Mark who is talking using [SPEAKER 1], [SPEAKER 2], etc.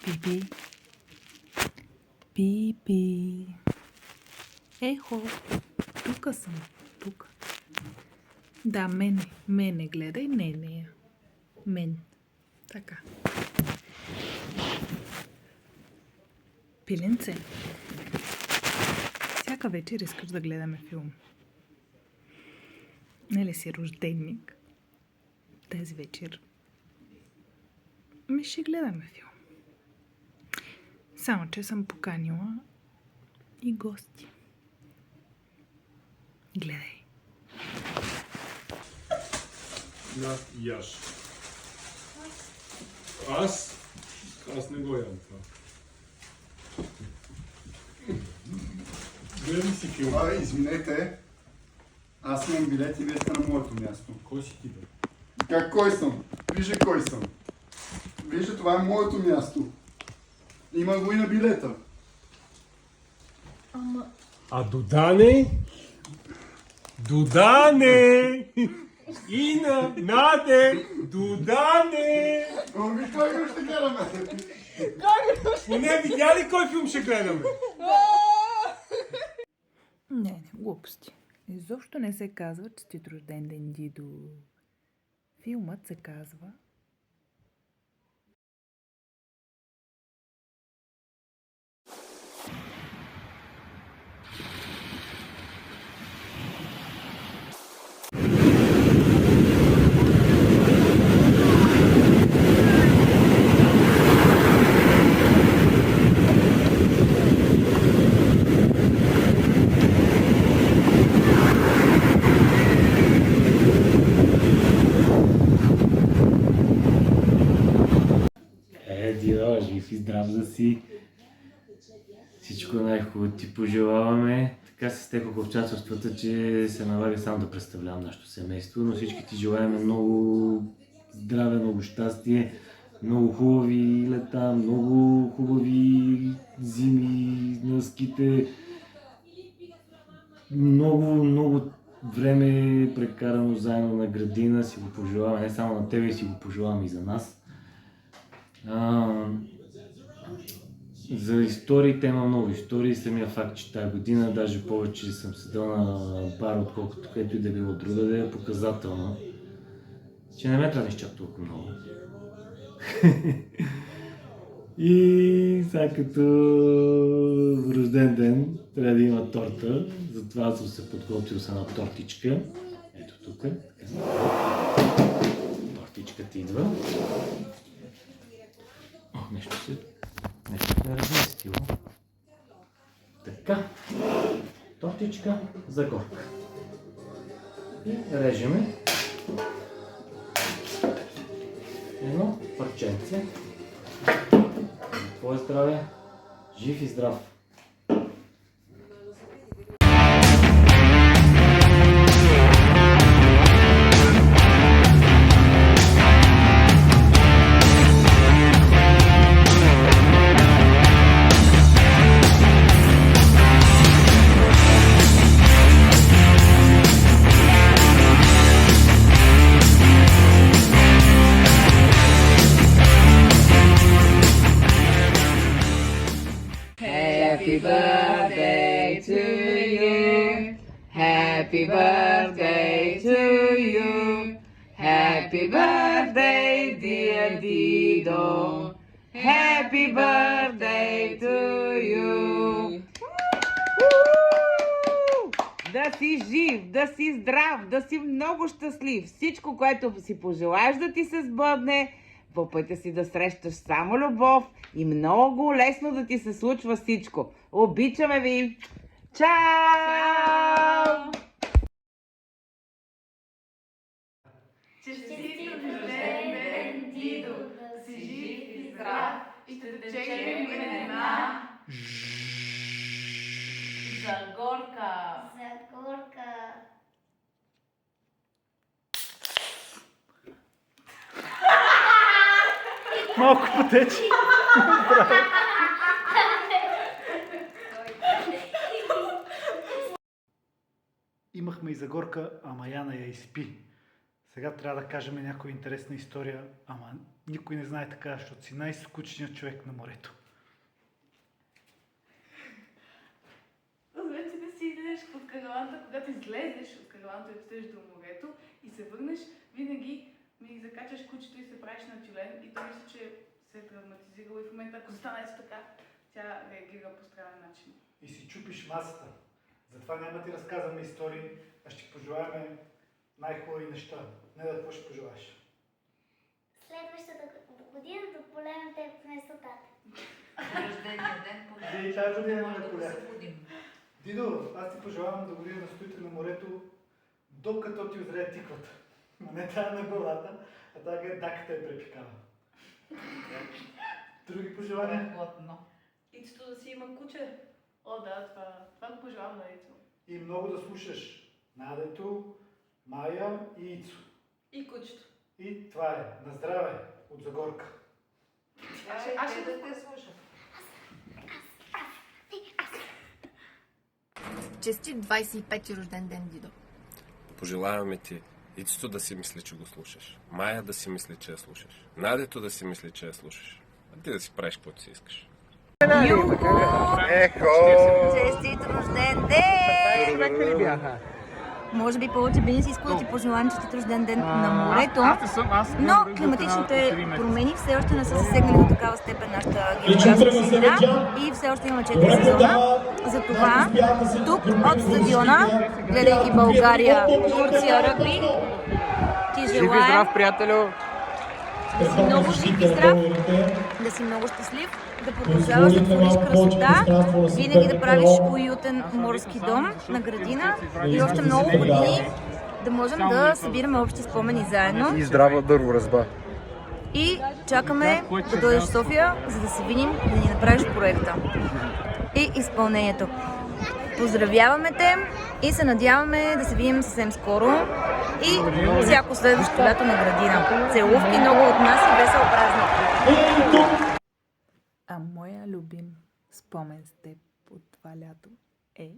[SPEAKER 1] Пипи. Пипи. Ехо. Тука съм. Тук. Да, мене. Мене гледай, не нея. Мен. Така. Пиленце. Всяка вечер искаш да гледаме филм. Нали си рожденник? Тази вечер ми ще гледаме филм. Само, че съм поканила и гости. Гледай.
[SPEAKER 2] На, яш. Аз не го ям това. Гледай си филм.
[SPEAKER 3] Извинете, аз имам билет и вие сте на моето място.
[SPEAKER 2] Кой си ти, бе?
[SPEAKER 3] Как кой съм? Вижте кой съм. Вижте, това е моето място. Има го и на билета.
[SPEAKER 2] А Додане? Додане! Ина, Наде, Додане!
[SPEAKER 3] Виж кой филм ще гледаме.
[SPEAKER 2] Поне видя ли кой филм ще гледаме?
[SPEAKER 1] Не, глупости. Изобщо не се казва честит рожден ден, Дидо. Филмът се казва
[SPEAKER 4] Дидо, жив и здрав да си. Всичко най-хубаво ти пожелаваме. Така се стекоха обстоятелствата, че се налага само да представлявам нашето семейство, но всички ти желаем много здраве, много щастие, много хубави лета, много хубави зими на ските, много време прекарано заедно на градина, си го пожелаваме не само на тебе, си го пожелаваме и за нас. За историите има много истории. Самия факт, че тази година даже повече съм седал на бар, отколкото където и да било другаде, е показателно. Че не ме трябваш чак толкова много. И сега като рожден ден трябва да има торта, затова съм се подготвил с една тортичка. Ето тук. Тортичката идва. Нещо се не разместило. Така. Тортичка за горка. И режеме едно парченце. Твое здраве, жив и здрав!
[SPEAKER 5] Happy birthday to you. Happy birthday to you. Happy birthday, dear Dido. Happy birthday to you. Да си жив, да си здрав, да си много щастлив. Всичко, което си пожелаеш да ти се сбъдне, по пътя си да срещаш само любов и много лесно да ти се случва всичко. Обичаме ви! Чао!
[SPEAKER 6] Честит рожден ден, Дидо, да си жив и здрав и ще те чекаме имена. Загорка.
[SPEAKER 7] Загорка.
[SPEAKER 1] малко потече.
[SPEAKER 8] Имахме и Загорка, ама Яна я изпи.
[SPEAKER 7] Сега трябва да кажем някоя интересна история, ама никой не знае така, защото си най-скучният човек на морето.
[SPEAKER 6] Вече да си излезеш от караваната, когато излезеш от караваната и отидеш до морето и се върнеш, винаги ми закачаш кучето и се правиш на тюлен и той мисля, че се е травматизирала и в момента, ако стане така, тя реагира по странен начин.
[SPEAKER 7] И си чупиш масата. Затова няма да ти разказваме истории, а ще ти пожелаваме най-хубави неща. Не да какво ще пожелаеш.
[SPEAKER 8] Следващата година да полеем те вместо тата.
[SPEAKER 9] Рождения ден поне.
[SPEAKER 7] И тази година
[SPEAKER 9] Може
[SPEAKER 7] ме
[SPEAKER 9] да
[SPEAKER 7] поля.
[SPEAKER 9] се събудим.
[SPEAKER 7] Дидо, аз ти пожелавам да година да стоите на морето, докато ти озрее тиквата. Но не тая на главата, а тая къде даката е препикава. Други пожелания?
[SPEAKER 9] Плътно.
[SPEAKER 6] Ицето да си има куче. О, да, това го пожелавам на Ицо.
[SPEAKER 7] И много да слушаш Надето, Майя и Ицо.
[SPEAKER 6] И кучето.
[SPEAKER 7] И това е. На здраве от Загорка.
[SPEAKER 9] Аз ще да те слушам.
[SPEAKER 10] Честит 25-ти рожден ден, Дидо.
[SPEAKER 11] Пожелаваме ти Ицето да си мисли, че го слушаш. Майя да си мисли, че я слушаш. Надето да си мисли, че я слушаш. А ти да си правиш каквото си искаш.
[SPEAKER 10] Честит рожден ден! Може би повече би не си искал да ти пожелаем честит рожден ден на морето, но климатичните промени все още не са засегнали до такава степен нашата географска среда и все още има 4 сезона. Затова тук от стадиона, гледайки България, Турция, ръгби, ти желаем да си много жив и здрав, да си много щастлив, да продължаваш да твориш красота, винаги да правиш уютен морски дом на градина и още много години да можем да събираме общи спомени заедно.
[SPEAKER 3] И здрава дърворазба.
[SPEAKER 10] И чакаме да дойдеш в София, за да се видим и да ни направиш проекта и изпълнението. Поздравяваме те и се надяваме да се видим съвсем скоро и всяко следващо лято на градина. Целувки много от нас и весел празник!
[SPEAKER 1] А моя любим спомен с теб от това лято е...